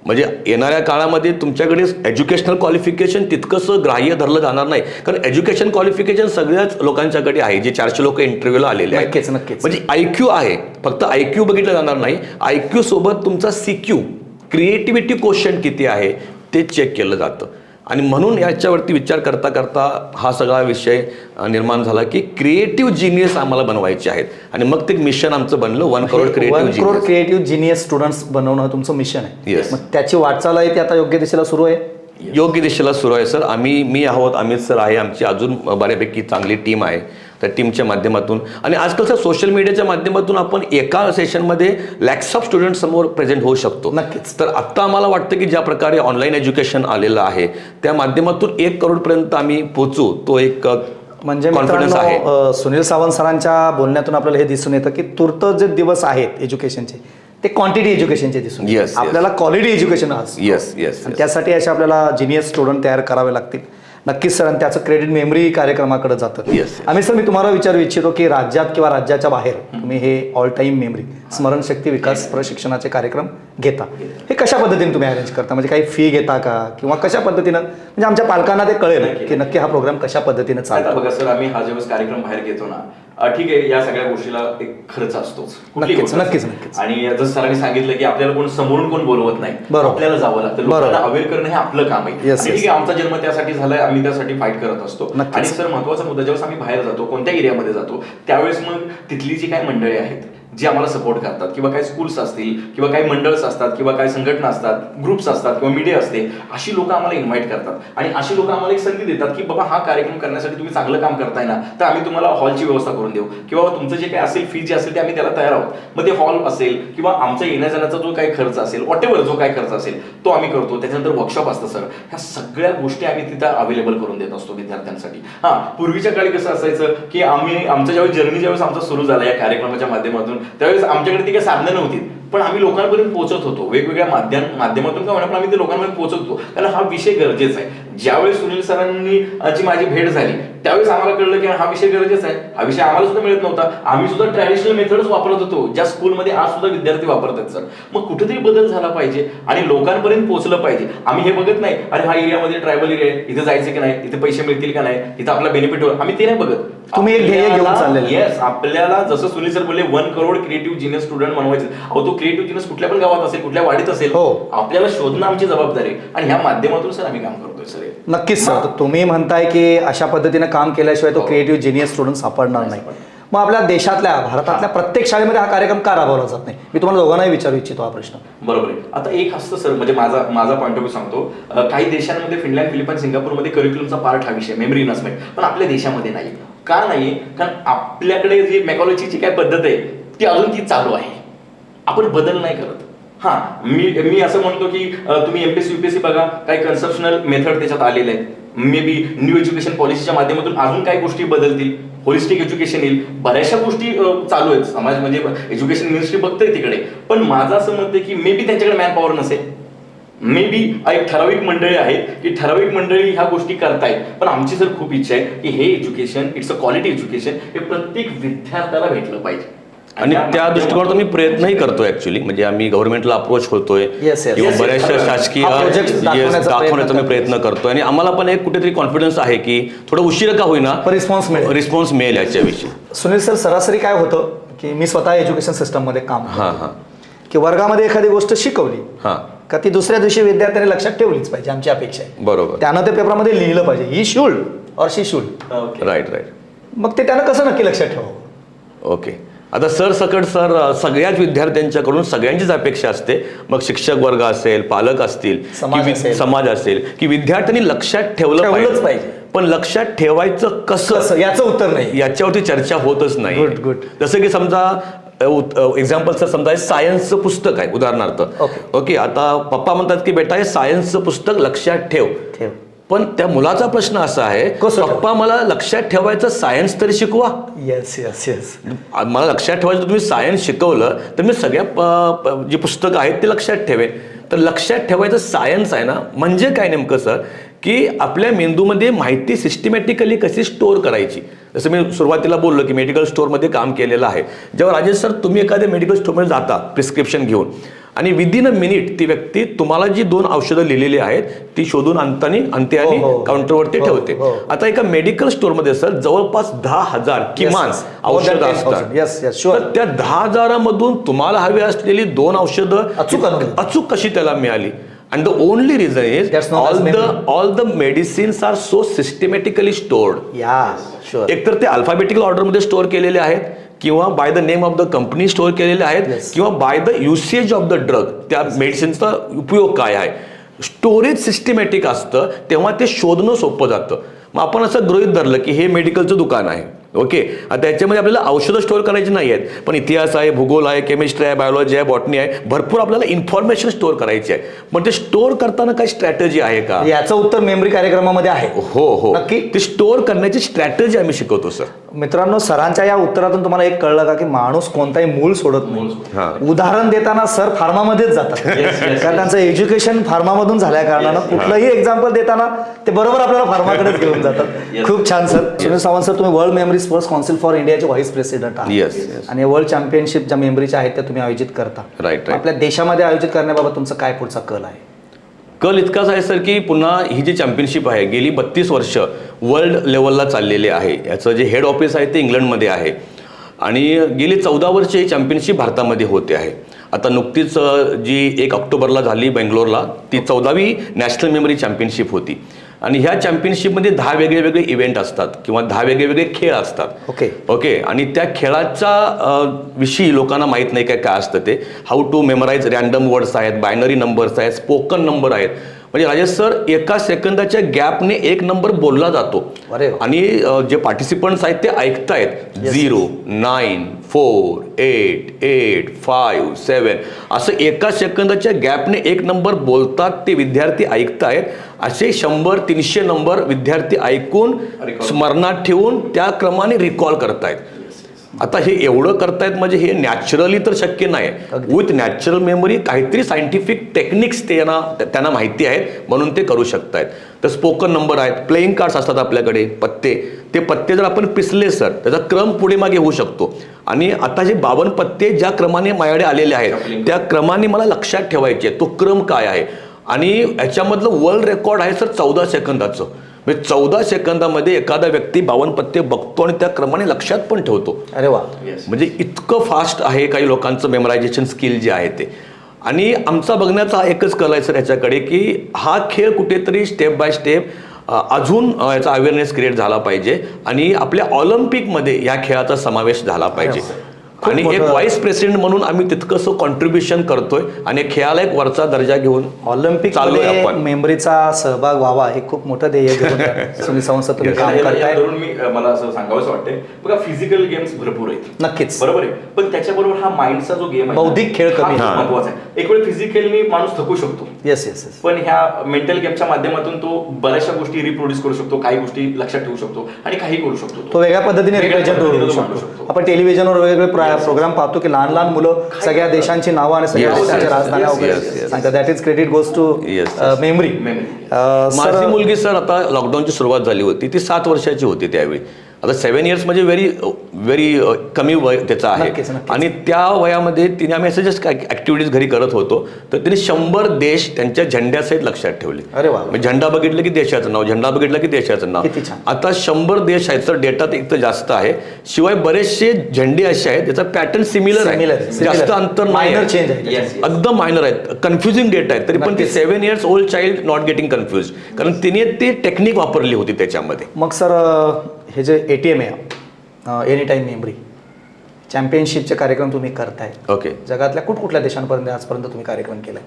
म्हणजे येणाऱ्या काळामध्ये तुमच्याकडे एज्युकेशनल क्वालिफिकेशन तितकंसं ग्राह्य धरलं जाणार नाही, कारण एज्युकेशन क्वालिफिकेशन सगळ्याच लोकांच्याकडे आहे, जे 400 लोक इंटरव्ह्यूला आलेले आहेत. नक्कीच नक्कीच. म्हणजे IQ आहे, फक्त IQ बघितलं जाणार नाही, IQ सोबत तुमचा CQ, क्रिएटिव्हिटी क्वोशंट किती आहे ते चेक केलं जातं. आणि म्हणून याच्यावरती विचार करता करता हा सगळा विषय निर्माण झाला की क्रिएटिव्ह जिनियस आम्हाला बनवायचे आहेत. आणि मग ते मिशन आमचं बनलं 1 करोड क्रिएटिव्ह जिनियस स्टुडंट्स बनवणं तुमचं मिशन आहे. Yes. मग त्याची वाटचाल आहे ती आता योग्य दिशेला सुरू आहे. योग्य दिशेला सुरू आहे सर. मी आहोत, अमित सर आहे, आमची अजून बऱ्यापैकी चांगली टीम आहे. त्या टीमच्या माध्यमातून आणि आजकाल सर सोशल मीडियाच्या माध्यमातून आपण एका सेशनमध्ये लॅक्स ऑफ स्टुडंट समोर प्रेझेंट होऊ शकतो. नक्कीच. तर आत्ता आम्हाला वाटतं की ज्या प्रकारे ऑनलाईन एज्युकेशन आलेलं आहे, त्या माध्यमातून 1 करोडपर्यंत आम्ही पोहोचू, तो एक म्हणजे कॉन्फिडन्स आहे. सुनील सावंत सरांच्या बोलण्यातून आपल्याला हे दिसून येतं की तूर्त जे दिवस आहेत एज्युकेशनचे, ते क्वांटिटी एज्युकेशनचे दिसून येतात. Yes. आपल्याला क्वालिटी एज्युकेशन असतं. येस. आणि त्यासाठी असे आपल्याला जिनियस स्टुडंट तयार करावे लागतील. नक्कीच सर. आणि त्याचं क्रेडिट मेमरी कार्यक्रमाकडे जातं. Yes. आम्ही सर, मी तुम्हाला विचारू इच्छितो की राज्यात किंवा राज्याच्या बाहेर तुम्ही हे ऑल टाईम मेमरी स्मरणशक्ती विकास प्रशिक्षणाचे कार्यक्रम घेता, हे कशा पद्धतीने तुम्ही अरेंज करता? म्हणजे काही फी घेता का, किंवा कशा पद्धतीनं, म्हणजे आमच्या पालकांना ते कळेल की नक्की हा प्रोग्राम कशा पद्धतीने आता चालतो. बघा सर, आम्ही हा ज्यावेळेस कार्यक्रम बाहेर घेतो ना, ठीक आहे, या सगळ्या गोष्टीला एक खर्च असतोच. कुठली नक्कीच, गोष्ट असते. नक्कीच. आणि जसं सरांनी सांगितलं की आपल्याला कोण समोरून कोण बोलवत नाही, बरोबर. आपल्याला जावं लागतं, लोकांना अवेअर करणं हे आपलं काम आहे. Yes, आणि ठीक आहे, आमचा जन्म त्यासाठी झालाय, आम्ही त्यासाठी फाईट करत असतो. नक्कीच. आणि सर, महत्वाचा मुद्दा, ज्यावेळेस आम्ही बाहेर जातो, कोणत्या एरियामध्ये जातो, त्यावेळेस मग तिथली जी काही मंडळी आहेत जे आम्हाला सपोर्ट करतात, किंवा काही स्कूल्स असतील, किंवा काही मंडळस असतात, किंवा काही संघटना असतात, ग्रुप्स असतात, किंवा मीडिया असते, अशी लोक आम्हाला इन्व्हाइट करतात. आणि अशी लोक आम्हाला एक संधी देतात की बाबा, हा कार्यक्रम करण्यासाठी तुम्ही चांगलं काम करताय ना, तर आम्ही तुम्हाला हॉलची व्यवस्था करून देऊ, किंवा तुमचं जे काही असेल फी जी असेल ते आम्ही त्याला तयार आहोत. मग ते हॉल असेल, किंवा आमचा येण्या जाण्याचा जो काही खर्च असेल, वॉटेवर जो काही खर्च असेल तो आम्ही करतो. त्याच्यानंतर वर्कशॉप असतं सर, ह्या सगळ्या गोष्टी आम्ही तिथं अवेलेबल करून देत असतो विद्यार्थ्यांसाठी. पूर्वीच्या काळी कसं असायचं की आमचं ज्यावेळेस आमचा सुरू झाला या कार्यक्रमाच्या माध्यमातून, त्यावेळेस आमच्याकडे ती काही साधनं नव्हती, पण आम्ही लोकांपर्यंत पोहोचत होतो. वेगवेगळ्या माध्यमातून का म्हणा, आम्ही ते लोकांपर्यंत पोहोचत होतो, कारण हा विषय गरजेचा आहे. ज्यावेळेस सुनील सरांनी माझी भेट झाली, त्यावेळेस आम्हाला कळलं की हा विषय गरजेचा आहे. हा विषय आम्हाला सुद्धा मिळत नव्हता. आम्ही सुद्धा ट्रॅडिशनल मेथड्स वापरत होतो, ज्या स्कूलमध्ये आज सुद्धा विद्यार्थी वापरतात सर. मग कुठेतरी बदल झाला पाहिजे आणि लोकांपर्यंत पोहोचलं पाहिजे. आम्ही हे बघत नाही, अरे हा एरियामध्ये ट्रायबल एरिया आहे, इथे जायचं की नाही, इथे पैसे मिळतील का नाही, इथं आपला बेनिफिट होईल, आम्ही ते नाही बघत. तुम्ही एक ध्येय घेऊन चाललेले. येस, आपल्याला जसं सुनील सर बोलले 1 करोड क्रिएटिव्ह जिनियस स्टुडंट बनवायचे. अहो, तो क्रिएटिव्ह जिनियस कुठल्या पण गावात असेल, कुठल्या वाडीत असेल, आपल्याला शोधणं आमची जबाबदारी आहे. आणि ह्या माध्यमातून सर आम्ही काम करतोय सर. नक्कीच सर. तुम्ही म्हणताय की अशा पद्धतीने काम केल्याशिवाय तो क्रिएटिव्ह जिनियस स्टुडंट सापडणार नाही. मग आपल्या देशातल्या, भारतातल्या प्रत्येक शाळेमध्ये हा कार्यक्रम का राबवला जात नाही? मी तुम्हाला दोघांनाही विचारू इच्छितो हा प्रश्न. बरोबर आहे. आता एक असतं सर, म्हणजे माझा पॉईंट ऑफ व्ह्यू सांगतो. काही देशांमध्ये, फिनलँड, फिलिपाईन, सिंगापूरमध्ये करिक्युलमचा पार्ट हा विषय मेमरी इन्व्हेस्टमेंट, पण आपल्या देशामध्ये नाही. का नाही? कारण आपल्याकडे जी मेकॉलॉजीची काय पद्धत आहे ती अजून ती चालू आहे, आपण बदल नाही करत. मी असं म्हणतो की तुम्ही एमपीएससी यूपीएससी बघा, काही कन्सेप्शनल मेथड त्याच्यात आलेले आहेत. मे बी न्यू एज्युकेशन पॉलिसीच्या माध्यमातून अजून काही गोष्टी बदलतील, होलिस्टिक एज्युकेशन येईल, बऱ्याचशा गोष्टी चालू आहेत. समाज म्हणजे एज्युकेशन मिनिस्ट्री बघतंय तिकडे. पण माझं असं मत आहे की मे बी त्यांच्याकडे मॅन पॉवर नसेल, मे बी एक ठराविक मंडळी आहेत की ठराविक मंडळी ह्या गोष्टी करतायत, पण आमची सर खूप इच्छा आहे की हे education, it's a quality education, हे प्रत्येक विद्यार्थ्याला भेटलं पाहिजे. आणि त्या दृष्टिकोनातून मी प्रयत्नही करतोय ऍक्च्युली. म्हणजे आम्ही गव्हर्नमेंटला अप्रोच होतोय किंवा बऱ्याचशा शासकीय दाखवण्याचा मी प्रयत्न करतोय आणि आम्हाला पण एक कुठेतरी कॉन्फिडन्स आहे की थोडं उशीर का होईना रिस्पॉन्स मिळेल याच्याविषयी. सुनील सर, सरासरी काय होतं की मी स्वतः एज्युकेशन सिस्टममध्ये काम करतो की वर्गामध्ये एखादी गोष्ट शिकवली का ती दुसऱ्या दिवशी विद्यार्थ्याने लक्षात ठेवलीच पाहिजे, आमची अपेक्षा आहे. बरोबर. त्यानं ते पेपरमध्ये लिहिलं पाहिजे, ही शुड और शी शुड. राईट. मग ते त्यानं कसं नक्की लक्षात ठेवावं? ओके. आता सरसकट सगळ्याच विद्यार्थ्यांच्याकडून सगळ्यांचीच अपेक्षा असते, मग शिक्षक वर्ग असेल, पालक असतील, समाज असेल, की विद्यार्थ्यांनी लक्षात ठेवलंच पाहिजे. पण लक्षात ठेवायचं कसं याचं उत्तर नाही, याच्यावरती चर्चा होतच नाही. गुड. जसं की समजा एक्झाम्पल सर, समजा सायन्सचं पुस्तक आहे उदाहरणार्थ. ओके. आता पप्पा म्हणतात की बेटा हे सायन्सचं पुस्तक लक्षात ठेव. पण त्या मुलाचा प्रश्न असा आहे, पप्पा मला लक्षात ठेवायचं सायन्स तरी शिकवा. येस. मला लक्षात ठेवायचं, तुम्ही सायन्स शिकवलं तर मी सगळ्या जी पुस्तकं आहेत ते लक्षात ठेवेन. तर लक्षात ठेवायचं सायन्स आहे ना, म्हणजे काय नेमकं सर, की आपल्या मेंदूमध्ये माहिती सिस्टमॅटिकली कशी स्टोअर करायची. जसं मी सुरुवातीला बोललो की मेडिकल स्टोअरमध्ये काम केलेलं आहे. जेव्हा राजेश सर तुम्ही एखाद्या मेडिकल स्टोअरमध्ये जाता प्रिस्क्रिप्शन घेऊन आणि विदिन अ मिनिट ती व्यक्ती तुम्हाला जी 2 औषधं लिहिलेली आहेत ती शोधून आणते आणि काउंटरवरती ठेवते. आता एका मेडिकल स्टोअरमध्ये सर जवळपास 10,000 किमान औषधं असतात. तर त्या 10,000 मधून तुम्हाला हवी असलेली 2 औषधं अचूक कशी त्याला मिळाली? And the only reason is all the medicines are so systematically stored. एकतर ते अल्फाबेटिकल ऑर्डरमध्ये स्टोअर केलेले आहेत किंवा by the name of the company store केलेले आहेत किंवा by the usage of the drug, त्या मेडिसिनचा उपयोग काय आहे. स्टोरेज सिस्टमॅटिक असतं तेव्हा ते शोधणं सोपं जातं. मग आपण असं गृहीत धरलं की हे मेडिकलचं दुकान आहे. ओके. आता याच्यामध्ये आपल्याला औषधं स्टोअर करायची नाही आहेत, पण इतिहास आहे, भूगोल आहे, केमिस्ट्री आहे, बायोलॉजी आहे, बॉटनी आहे, भरपूर आपल्याला इन्फॉर्मेशन स्टोअर करायची आहे. पण ते स्टोअर करताना काही स्ट्रॅटेजी आहे का? याचं उत्तर मेमरी कार्यक्रमामध्ये आहे. हो नक्की. ते स्टोअर करण्याची स्ट्रॅटेजी आम्ही शिकवतो सर. मित्रांनो, सरांच्या या उत्तरातून तुम्हाला एक कळलं का की माणूस कोणताही मूळ सोडत नाही. उदाहरण देताना सर फार्मामध्येच जातात कारण त्यांचं एज्युकेशन फार्मामधून झाल्या कारणानं कुठलंही एक्झाम्पल देताना ते बरोबर आपल्याला फार्माकडेच घेऊन जातात. खूप छान सर. सुनील सावंत सर, तुम्ही world memory sports council for इंडियाचे व्हाईस प्रेसिडेंट आहात आणि वर्ल्ड चॅम्पियनशिप ज्या मेमरीच्या आहेत त्या तुम्ही आयोजित करता. राईट. आपल्या देशामध्ये आयोजित करण्याबाबत तुमचा काय पुढचा कल आहे? कल इतकाच आहे सर की पुन्हा ही जी चॅम्पियनशिप आहे गेली 32 वर्ष वर्ल्ड लेवलला चाललेली आहे. याचं जे हेड ऑफिस आहे ते इंग्लंडमध्ये आहे आणि गेली 14 वर्ष ही चॅम्पियनशिप भारतामध्ये होते आहे. आता नुकतीच जी 1 ऑक्टोबरला झाली बेंगलोरला, ती 14वी नॅशनल मेमरी चॅम्पियनशिप होती. आणि ह्या चॅम्पियनशिपमध्ये 10 वेगळे इव्हेंट असतात किंवा 10 वेगळे खेळ असतात. ओके. आणि त्या खेळाच्या विषयी लोकांना माहीत नाही काय असतं ते. How to memorise random words आहेत, बायनरी नंबर्स आहेत, स्पोकन नंबर आहेत. म्हणजे राजेश सर एका सेकंदाच्या गॅपने 1 नंबर बोलला जातो आणि जे पार्टिसिपंट्स आहेत ते ऐकतायत 0, 9, 4, 8, 8, 5, 7 असं एका सेकंदाच्या गॅपने 1 नंबर बोलतात. ते विद्यार्थी ऐकतायत. असे 100-300 नंबर विद्यार्थी ऐकून स्मरणात ठेवून त्या क्रमाने रिकॉल करतायत. आता हे एवढं करतायत म्हणजे हे नॅचरली तर शक्य नाही. विथ नॅचरल मेमरी काहीतरी सायंटिफिक टेक्निक्स त्यांना माहिती आहेत म्हणून ते करू शकतायत. तर स्पोकन नंबर आहेत, प्लेइंग कार्ड्स असतात आपल्याकडे, पत्ते. ते पत्ते जर आपण पिसले सर त्याचा क्रम पुढे मागे होऊ शकतो. आणि आता जे 52 पत्ते ज्या क्रमाने माझ्याकडे आलेले आहेत त्या क्रमाने मला लक्षात ठेवायचे तो क्रम काय आहे. आणि याच्यामधलं वर्ल्ड रेकॉर्ड आहे सर 14 सेकंदाचं. म्हणजे 14 सेकंदामध्ये एखादा व्यक्ती 52 पत्ते बघतो आणि त्या क्रमाने लक्षात पण ठेवतो. अरे वा. म्हणजे इतकं फास्ट आहे काही लोकांचं मेमरायझेशन स्किल जे आहे ते. आणि आमचा बघण्याचा एकच कल आहे सर याच्याकडे की हा खेळ कुठेतरी स्टेप बाय स्टेप अजून याचा अवेअरनेस क्रिएट झाला पाहिजे आणि आपल्या ऑलिम्पिकमध्ये या खेळाचा समावेश झाला पाहिजे. आणि एक व्हाईस प्रेसिडेंट म्हणून आम्ही तितकंसं कॉन्ट्रीब्युशन करतोय आणि खेळाला एक वरचा दर्जा घेऊन ऑलिम्पिक मेमरीचा सहभाग व्हावा हे खूप मोठं ध्येय घेऊन सुनील सावंत सर तुम्ही काम करताय. मला असं सांगावंसं वाटतंय बघा, फिजिकल गेम्स भरपूर आहेत नक्कीच बरोबर आहे, पण त्याच्याबरोबर हा माइंडचा जो गेम आहे बौद्धिक खेळ कमी महत्वाचा आहे. एक वेळ फिजिकली माणूस थकू शकतो. येस. पण ह्या मेंटल गेमच्या माध्यमातून तो बऱ्याचशा गोष्टी रिप्रोड्यूस करू शकतो, काही गोष्टी लक्षात ठेवू शकतो आणि काही करू शकतो. तो वेगळ्या पद्धतीने रिप्रेझेंट करू शकतो. आपण टेलिव्हिजनवर वेगवेगळे प्रोग्राम पाहतो की लहान लहान मुलं सगळ्या देशांची नावं आणि सगळ्या Yes, देशांच्या yes, राजधान्या yes, वगैरे yes, yes. सांगतात. That is credit goes to Yes, memory. माझी मुलगी सर आता लॉकडाऊनची सुरुवात झाली होती, ती 7 वर्षाची होती त्यावेळी. आता 7 इयर्स म्हणजे व्हेरी कमी वय त्याचं आहे. नक्कीच, नक्कीच. आणि त्या वयामध्ये तिने आम्ही असं जस्ट ऍक्टिव्हिटीज घरी करत होतो, तर तिने 100 देश त्यांच्या झेंड्यासहित लक्षात ठेवले. अरे वा. म्हणजे झेंडा बघितलं की देशाचं नाव, झेंडा बघितलं की देशाचं नाव. किती छान. आता 100 देश आहेत तर डेटा तर इतकं जास्त आहे. शिवाय बरेचसे झेंडे असे आहेत ज्याचा पॅटर्न सिमिलर आहे, जास्त अंतर नाही मायनर आहे. चेंज आहे. Yes, yes. एकदम मायनर आहेत, कन्फ्युजिंग डेटा आहेत, तरी पण ती 7 years old child not getting confuse, कारण तिने ते टेक्निक वापरली होती त्याच्यामध्ये. मग सर हे जे ATM आहे एनी टाईम मेमरी चॅम्पियनशिपचे कार्यक्रम तुम्ही करताय. ओके. जगातल्या कुठल्या देशांपर्यंत आजपर्यंत तुम्ही कार्यक्रम केलाय?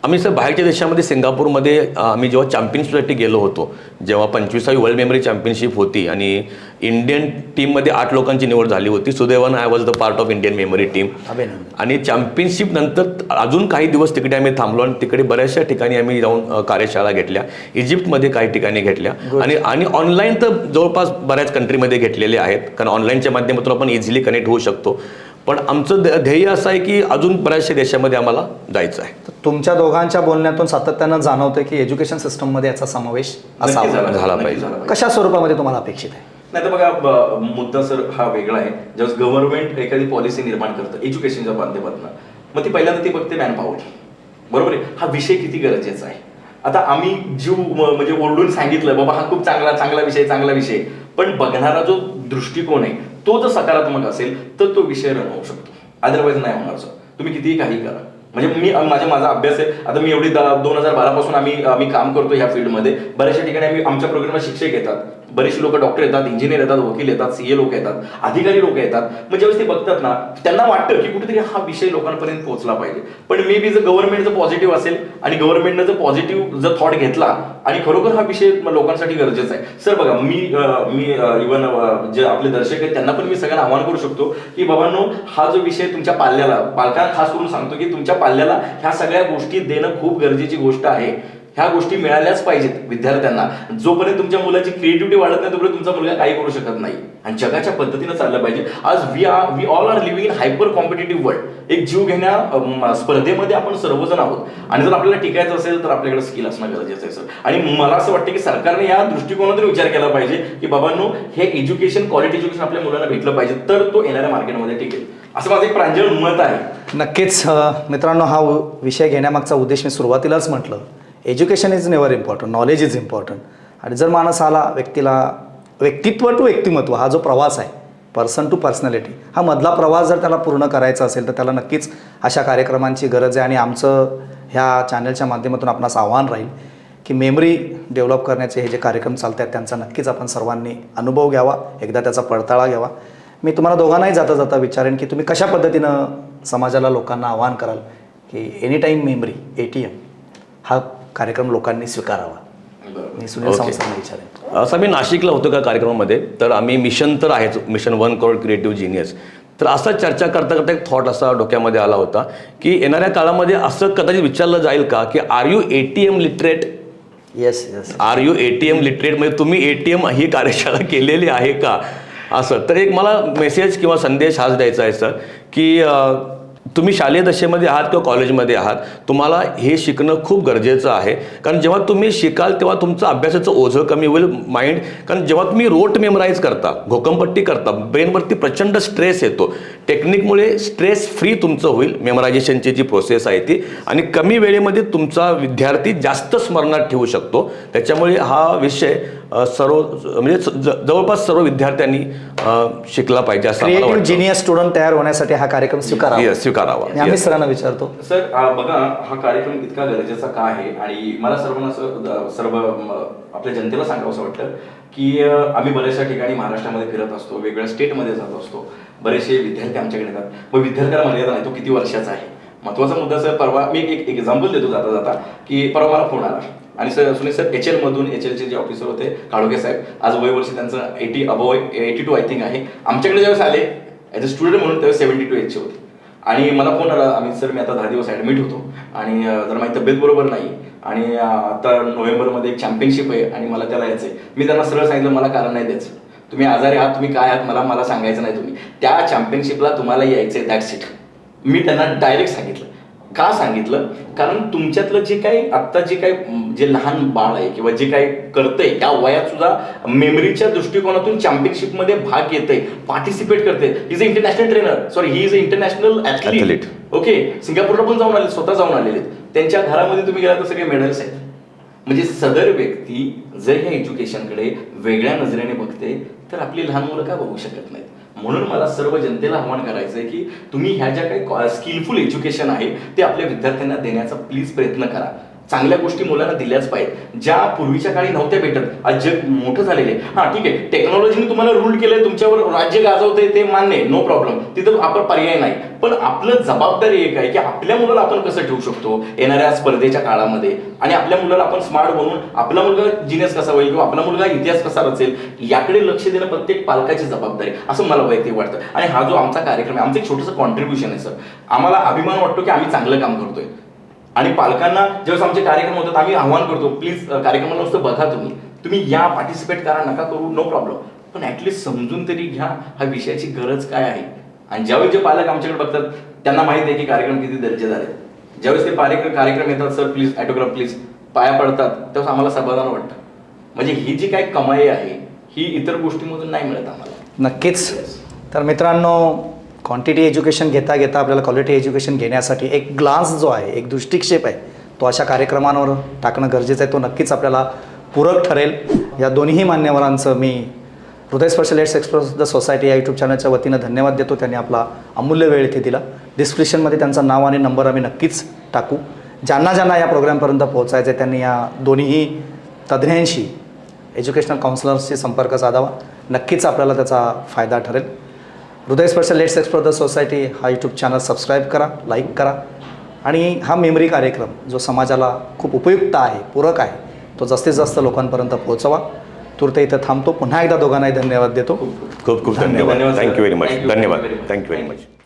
आम्ही सर बाहेरच्या देशामध्ये सिंगापूरमध्ये आम्ही जेव्हा चॅम्पियनशिपसाठी गेलो होतो, जेव्हा 25वी वर्ल्ड मेमरी चॅम्पियनशिप होती आणि इंडियन टीममध्ये 8 लोकांची निवड झाली होती. सुदैवानं I was the part of Indian memory team. अभिनंदन. आणि चॅम्पियनशिप नंतर अजून काही दिवस तिकडे आम्ही थांबलो आणि तिकडे बऱ्याचशा ठिकाणी आम्ही जाऊन कार्यशाळा घेतल्या. इजिप्तमध्ये काही ठिकाणी घेतल्या आणि ऑनलाईन तर जवळपास बऱ्याच कंट्रीमध्ये घेतलेले आहेत, कारण ऑनलाईनच्या माध्यमातून आपण इझिली कनेक्ट होऊ शकतो. पण आमचं ध्येय असं आहे की अजून बऱ्याचशा देशामध्ये आम्हाला जायचं आहे. तुमच्या दोघांच्या बोलण्यातून सातत्यानं जाणवतं की एज्युकेशन सिस्टममध्ये याचा समावेश असावा, झाला पाहिजे. कशा स्वरूपामध्ये तुम्हाला अपेक्षित आहे? नाही तर बघा, मुद्दा सर हा वेगळा आहे. ज्यावेळेस गव्हर्नमेंट एखादी पॉलिसी निर्माण करतं एज्युकेशनच्या माध्यमातून, मग ती पहिल्यांदा ती बघते मॅनपॉवर, बरोबर आहे. हा विषय किती गरजेचा आहे. आता आम्ही जीव म्हणजे ओरडून सांगितलं बाबा हा खूप चांगला विषय, पण बघणारा जो दृष्टिकोन आहे तो जर सकारात्मक असेल तर तो विषय रन होऊ शकतो, अदरवाईज नाही होणार सर. तुम्ही कितीही काही करा. म्हणजे मी माझा अभ्यास आहे. आता मी एवढी 2012 पासून आम्ही काम करतो ह्या फील्डमध्ये. बऱ्याचशा ठिकाणी आमच्या प्रोग्रामला शिक्षक येतात, बरेचसे लोक डॉक्टर येतात, इंजिनियर येतात, वकील येतात, CA लोक येतात, अधिकारी लोक येतात. मग ज्यावेळेस ते बघतात ना, त्यांना वाटतं की कुठेतरी हा विषय लोकांपर्यंत पोहोचला पाहिजे. पण मे बी जर गव्हर्नमेंट जर पॉझिटिव्ह असेल आणि गव्हर्नमेंटनं जर पॉझिटिव्ह जर थॉट घेतला आणि खरोखर हा विषय लोकांसाठी गरजेचा आहे. सर बघा, मी इव्हन जे आपले दर्शक आहेत त्यांना पण मी सगळ्यांना आवाहन करू शकतो की बाबांनो, हा जो विषय तुमच्या पालकांना खास करून सांगतो की तुमच्या पाल्याला ह्या सगळ्या गोष्टी देणं खूप गरजेची गोष्ट आहे. ह्या गोष्टी मिळाल्याच पाहिजेत विद्यार्थ्यांना. जोपर्यंत तुमच्या मुलाची क्रिएटिव्हिटी वाढत नाही तोपर्यंत तुमचा मुलगा काही करू शकत नाही. आणि जगाच्या पद्धतीनं चाललं पाहिजे. आज we all are living in hyper competitive world. एक जीव घेण्या स्पर्धेमध्ये आपण सर्वजण आहोत आणि जर आपल्याला टिकायचं असेल तर आपल्याकडे स्किल असणं गरजेचं आहे सर. आणि मला असं वाटतं की सरकारने या दृष्टिकोनातून विचार केला पाहिजे की बाबांनो, हे एज्युकेशन, क्वालिटी एज्युकेशन आपल्या मुलांना भेटलं पाहिजे तर तो येणाऱ्या मार्केटमध्ये टिकेल, असं माझं एक प्रांजळ मत आहे. नक्कीच मित्रांनो, हा विषय घेण्यामागचा उद्देश मी सुरुवातीलाच म्हटलं, education is never important, knowledge is important. आणि जर माणूस आला व्यक्तित्व टू व्यक्तिमत्व हा जो प्रवास आहे, पर्सन टू पर्सनॅलिटी, हा मधला प्रवास जर त्याला पूर्ण करायचा असेल तर त्याला नक्कीच अशा कार्यक्रमांची गरज आहे. आणि आमचं ह्या चॅनलच्या माध्यमातून आपणास आव्हान राहील की मेमरी डेव्हलप करण्याचे हे जे कार्यक्रम चालत आहेत त्यांचा नक्कीच आपण सर्वांनी अनुभव घ्यावा, एकदा त्याचा पडताळा घ्यावा. मी तुम्हाला दोघांनाही जाता जाता विचारेन की तुम्ही कशा पद्धतीनं समाजाला, लोकांना आव्हान कराल की एनी टाईम मेमरी ATM हा कार्यक्रम लोकांनी स्वीकारावा. मी सुनील सावंतांना विचारेन. असं मी नाशिकला होतो का कार्यक्रमामध्ये, तर आम्ही मिशन तर आहेच, मिशन 1 करोड क्रिएटिव्ह जीनियस. तर असा चर्चा करता करता एक थॉट असा डोक्यामध्ये आला होता की येणाऱ्या काळामध्ये असं कदाचित विचारलं जाईल का की are you ATM literate? Yes. Are you ATM literate, म्हणजे तुम्ही ATM ही कार्यशाळा केलेली आहे का, असं. तर एक मला मेसेज किंवा संदेश हाच द्यायचा आहे सर की तुम्ही शालेय दशेमध्ये आहात किंवा कॉलेजमध्ये आहात, तुम्हाला हे शिकणं खूप गरजेचं आहे. कारण जेव्हा तुम्ही शिकाल तेव्हा तुमचं अभ्यासाचं ओझं कमी होईल, माइंड. कारण जेव्हा तुम्ही रोट मेमराईज करता, घोकमपट्टी करता, ब्रेनवरती प्रचंड स्ट्रेस येतो. टेक्निकमुळे स्ट्रेस फ्री तुमचं होईल, मेमरायझेशनची जी प्रोसेस आहे ती, आणि कमी वेळेमध्ये तुमचा विद्यार्थी जास्त स्मरणात ठेवू शकतो. त्याच्यामुळे हा विषय म्हणजे जवळपास सर्व विद्यार्थ्यांनी शिकला पाहिजे असं मला क्रिएटिव्ह वाटतं. जीनियस स्टुडंट तयार होण्यासाठी हा कार्यक्रम स्वीकारावा. आम्ही सरांना विचारतो. सर बघा, हा कार्यक्रम इतका गरजेचा का आहे आणि मला सर्वांना सर्व आपल्या जनतेला सांगावंसं वाटतं की आम्ही बऱ्याचशा ठिकाणी महाराष्ट्रामध्ये फिरत असतो, वेगवेगळ्या स्टेटमध्ये जात असतो, बरेचसे विद्यार्थी आमच्याकडे येतात. मग विद्यार्थ्याला मर्यादा नाही, तो किती वर्षाचा आहे. महत्त्वाचा मुद्दा सर, परवा मी एक एक्झाम्पल देतो जाता जाता की परवा मला फोन आला आणि सर सुनील सर HL मधून, HLचे जे ऑफिसर होते काळोखे साहेब, आज वयवर्षी त्यांचं 82 आय थिंक आहे. आमच्याकडे ज्यावेळेस आले ॲज अ स्टुडंट म्हणून त्यावेळेस 72 एजचे होते आणि मला फोन आला, अमित सर मी आता 10 दिवस ॲडमिट होतो आणि जर माझी तब्येत बरोबर नाही आणि आता नोव्हेंबरमध्ये एक चॅम्पियनशिप आहे आणि मला त्याला यायचं आहे. मी त्यांना सरळ सांगितलं मला कारण नाही द्यायचं, तुम्ही आजारी आहात, तुम्ही काय आहात, मला सांगायचं नाही. तुम्ही त्या चॅम्पियनशिपला तुम्हाला यायचंय, दॅट्स इट. मी त्यांना डायरेक्ट सांगितलं. का सांगितलं? कारण तुमच्यातलं जे लहान बाळ आहे किंवा जे काही करतंय त्या वयात सुद्धा मेमरीच्या दृष्टिकोनातून चॅम्पियनशिपमध्ये भाग येते, पार्टिसिपेट करते. He is a international trainer, sorry he is a international athlete. Okay, सिंगापूरला पण जाऊन आले, स्वतः जाऊन आलेले. त्यांच्या घरामध्ये तुम्ही गेला तर सगळे मेडल्स आहेत. म्हणजे सदर व्यक्ती जर ह्या एज्युकेशनकडे वेगळ्या नजरेने बघते तर आपली लहान मुलं का बघू शकत नाहीत? म्हणून मला सर्व जनतेला आव्हान करायचं आहे की तुम्ही ह्या ज्या काही स्किलफुल एज्युकेशन आहे ते आपल्या विद्यार्थ्यांना देण्याचा प्लीज प्रयत्न करा. चांगल्या गोष्टी मुलांना दिल्याच पाहिजे, ज्या पूर्वीच्या काळी नव्हत्या भेटत. आज जग मोठं झालेलं आहे. हां ठीक आहे, टेक्नॉलॉजीने तुम्हाला रूल केलंय, तुमच्यावर राज्य गाजवतंय, ते मान्य आहे, नो प्रॉब्लेम, तिथं आपण पर्याय नाही. पण आपलं जबाबदारी एक आहे की आपल्या मुलाला आपण कसं ठेवू शकतो येणाऱ्या स्पर्धेच्या काळामध्ये, आणि आपल्या मुलाला आपण स्मार्ट बनवून आपला मुलगा जिनियस कसा होईल किंवा आपला मुलगा इतिहास कसा रचेल याकडे लक्ष देणं प्रत्येक पालकाची जबाबदारी, असं मला वैयक्तिक वाटतं. आणि हा जो आमचा कार्यक्रम आहे, आमचं एक छोटंसं कॉन्ट्रीब्युशन आहे सर. आम्हाला अभिमान वाटतो की आम्ही चांगलं काम करतोय. आणि पालकांना ज्यावेळेस आमचे कार्यक्रम होतात आम्ही आव्हान करतो, प्लीज कार्यक्रमाला नुसतं बघा, तुम्ही या, पार्टिसिपेट करा, नका करू, नो प्रॉब्लेम, पण ऍटलीस्ट समजून तरी घ्या हा विषयाची गरज काय आहे. आणि ज्यावेळेस जे पालक आमच्याकडे बघतात त्यांना माहित आहे की कार्यक्रम किती दर्जेदार आहे. ज्यावेळेस ते कार्यक्रम येतात, सर प्लीज ऑटोग्राफ प्लीज, पाया पडतात, तेव्हा आम्हाला समाधान वाटतं. म्हणजे ही जी काही कमाई आहे ही इतर गोष्टीमधून नाही मिळत आम्हाला. नक्कीच. तर मित्रांनो, क्वांटिटी एज्युकेशन घेता आपल्याला क्वालिटी एज्युकेशन घेण्यासाठी एक ग्लान्स जो आहे, एक दृष्टिक्षेप आहे, तो अशा कार्यक्रमांवर टाकणं गरजेचं आहे. तो नक्कीच आपल्याला पूरक ठरेल. या दोन्ही मान्यवरांचं मी हृदयस्पर्श लेट्स एक्सप्लोर द सोसायटी या यूट्यूब चॅनलच्या वतीनं धन्यवाद देतो. त्यांनी आपला अमूल्य वेळ इथे दिला. डिस्क्रिप्शनमध्ये त्यांचं नाव आणि नंबर आम्ही नक्कीच टाकू. ज्यांना या प्रोग्रामपर्यंत पोहोचायचं आहे त्यांनी या दोन्ही तज्ज्ञांशी, एज्युकेशनल काउन्सिलर्सशी संपर्क साधावा. नक्कीच आपल्याला त्याचा फायदा ठरेल. हृदयस्पर्श लेट्स एक्सप्लोर द सोसायटी हा यूट्यूब चॅनल सबस्क्राईब करा, लाईक करा, आणि हा मेमरी कार्यक्रम जो समाजाला खूप उपयुक्त आहे, पूरक आहे, तो जास्तीत जास्त लोकांपर्यंत पोहोचवा. तूर्त इथं थांबतो. पुन्हा एकदा दोघांनाही धन्यवाद देतो. खूप खूप धन्यवाद. Thank you very much. धन्यवाद. Thank you very much.